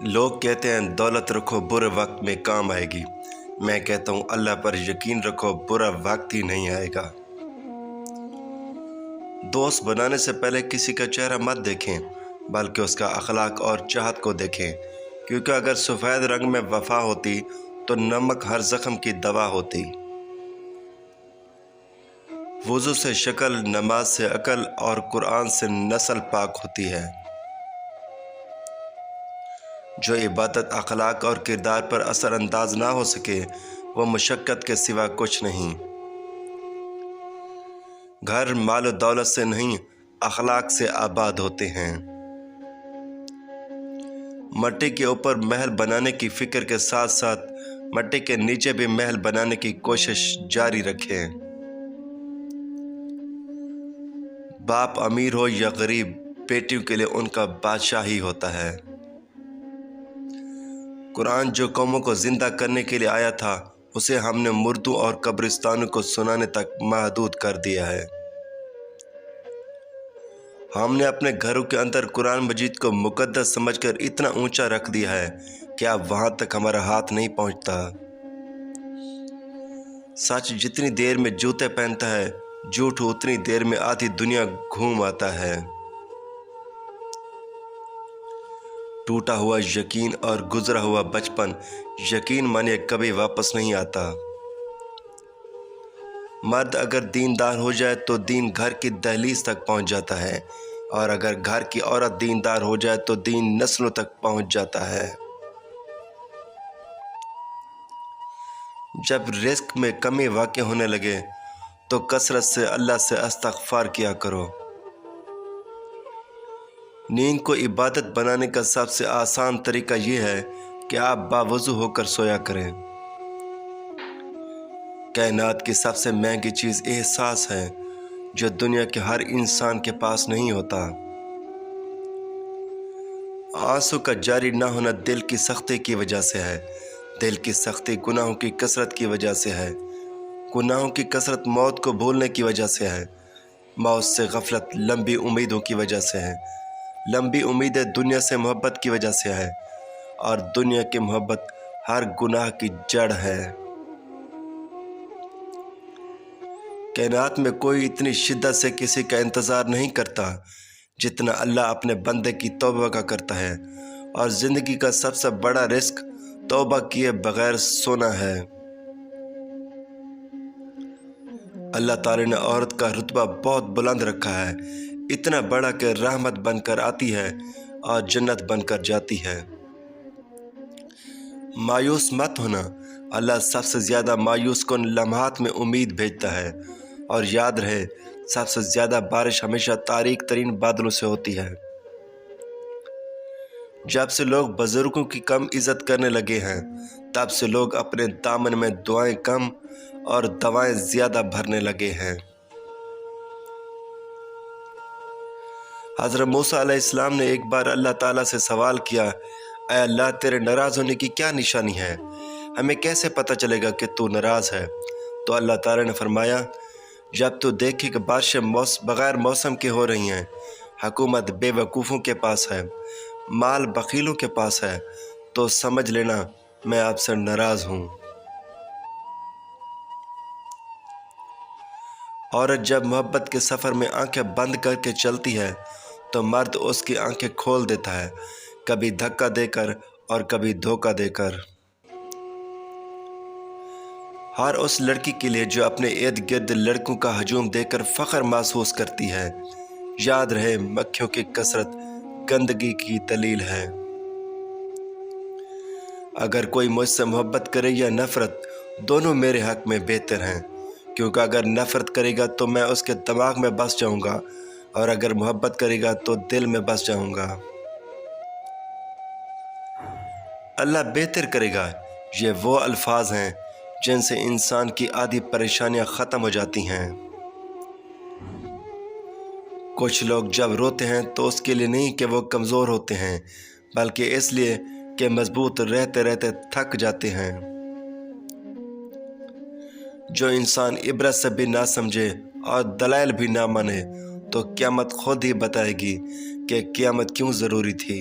لوگ کہتے ہیں دولت رکھو برے وقت میں کام آئے گی۔ میں کہتا ہوں اللہ پر یقین رکھو برا وقت ہی نہیں آئے گا۔ دوست بنانے سے پہلے کسی کا چہرہ مت دیکھیں بلکہ اس کا اخلاق اور چاہت کو دیکھیں، کیونکہ اگر سفید رنگ میں وفا ہوتی تو نمک ہر زخم کی دوا ہوتی۔ وضو سے شکل، نماز سے عقل اور قرآن سے نسل پاک ہوتی ہے۔ جو عبادت اخلاق اور کردار پر اثر انداز نہ ہو سکے وہ مشقت کے سوا کچھ نہیں۔ گھر مال و دولت سے نہیں اخلاق سے آباد ہوتے ہیں۔ مٹی کے اوپر محل بنانے کی فکر کے ساتھ ساتھ مٹی کے نیچے بھی محل بنانے کی کوشش جاری رکھیں۔ باپ امیر ہو یا غریب، بیٹیوں کے لیے ان کا بادشاہ ہی ہوتا ہے۔ قرآن جو قوموں کو زندہ کرنے کے لیے آیا تھا اسے ہم نے مردوں اور قبرستانوں کو سنانے تک محدود کر دیا ہے۔ ہم نے اپنے گھروں کے اندر قرآن مجید کو مقدس سمجھ کر اتنا اونچا رکھ دیا ہے کہ اب وہاں تک ہمارا ہاتھ نہیں پہنچتا۔ سچ جتنی دیر میں جوتے پہنتا ہے، جھوٹ اتنی دیر میں آدھی دنیا گھوم آتا ہے۔ ٹوٹا ہوا یقین اور گزرا ہوا بچپن یقین مانے کبھی واپس نہیں آتا۔ مرد اگر دیندار ہو جائے تو دین گھر کی دہلیز تک پہنچ جاتا ہے، اور اگر گھر کی عورت دیندار ہو جائے تو دین نسلوں تک پہنچ جاتا ہے۔ جب رزق میں کمی واقع ہونے لگے تو کثرت سے اللہ سے استغفار کیا کرو۔ نیند کو عبادت بنانے کا سب سے آسان طریقہ یہ ہے کہ آپ باوضو ہو کر سویا کریں۔ کائنات کی سب سے مہنگی چیز احساس ہے جو دنیا کے ہر انسان کے پاس نہیں ہوتا۔ آنسو کا جاری نہ ہونا دل کی سختی کی وجہ سے ہے، دل کی سختی گناہوں کی کثرت کی وجہ سے ہے، گناہوں کی کثرت موت کو بھولنے کی وجہ سے ہے، موت سے غفلت لمبی امیدوں کی وجہ سے ہے، لمبی امیدیں دنیا سے محبت کی وجہ سے ہے، اور دنیا کی محبت ہر گناہ کی جڑ ہے۔ کائنات میں کوئی اتنی شدت سے کسی کا انتظار نہیں کرتا جتنا اللہ اپنے بندے کی توبہ کا کرتا ہے، اور زندگی کا سب سے بڑا رزق توبہ کیے بغیر سونا ہے۔ اللہ تعالی نے عورت کا رتبہ بہت بلند رکھا ہے، اتنا بڑا کہ رحمت بن کر آتی ہے اور جنت بن کر جاتی ہے۔ مایوس مت ہونا، اللہ سب سے زیادہ مایوس کن لمحات میں امید بھیجتا ہے، اور یاد رہے سب سے زیادہ بارش ہمیشہ تاریک ترین بادلوں سے ہوتی ہے۔ جب سے لوگ بزرگوں کی کم عزت کرنے لگے ہیں تب سے لوگ اپنے دامن میں دعائیں کم اور دوائیں زیادہ بھرنے لگے ہیں۔ حضرت موسیٰ علیہ السلام نے ایک بار اللہ تعالیٰ سے سوال کیا، اے اللہ تیرے ناراض ہونے کی کیا نشانی ہے؟ ہمیں کیسے پتہ چلے گا کہ تو ناراض ہے؟ تو اللہ تعالیٰ نے فرمایا، جب تو دیکھے کہ بارشیں بغیر موسم کے ہو رہی ہیں، حکومت بے وقوفوں کے پاس ہے، مال بخیلوں کے پاس ہے، تو سمجھ لینا میں آپ سے ناراض ہوں۔ عورت جب محبت کے سفر میں آنکھیں بند کر کے چلتی ہے تو مرد اس کی آنکھیں کھول دیتا ہے، کبھی دھکا دے کر اور کبھی دھوکہ دے کر۔ ہر اس لڑکی کے لیے جو اپنے ارد گرد لڑکوں کا ہجوم دے کر فخر محسوس کرتی ہے، یاد رہے مکھیوں کی کثرت گندگی کی دلیل ہے۔ اگر کوئی مجھ سے محبت کرے یا نفرت، دونوں میرے حق میں بہتر ہیں، کیونکہ اگر نفرت کرے گا تو میں اس کے دماغ میں بس جاؤں گا، اور اگر محبت کرے گا تو دل میں بس جاؤں گا۔ اللہ بہتر کرے گا، یہ وہ الفاظ ہیں جن سے انسان کی آدھی پریشانیاں ختم ہو جاتی ہیں۔ کچھ لوگ جب روتے ہیں تو اس کے لیے نہیں کہ وہ کمزور ہوتے ہیں، بلکہ اس لیے کہ مضبوط رہتے رہتے تھک جاتے ہیں۔ جو انسان عبرت سے بھی نہ سمجھے اور دلائل بھی نہ مانے تو قیامت خود ہی بتائے گی کہ قیامت کیوں ضروری تھی۔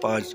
5,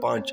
5,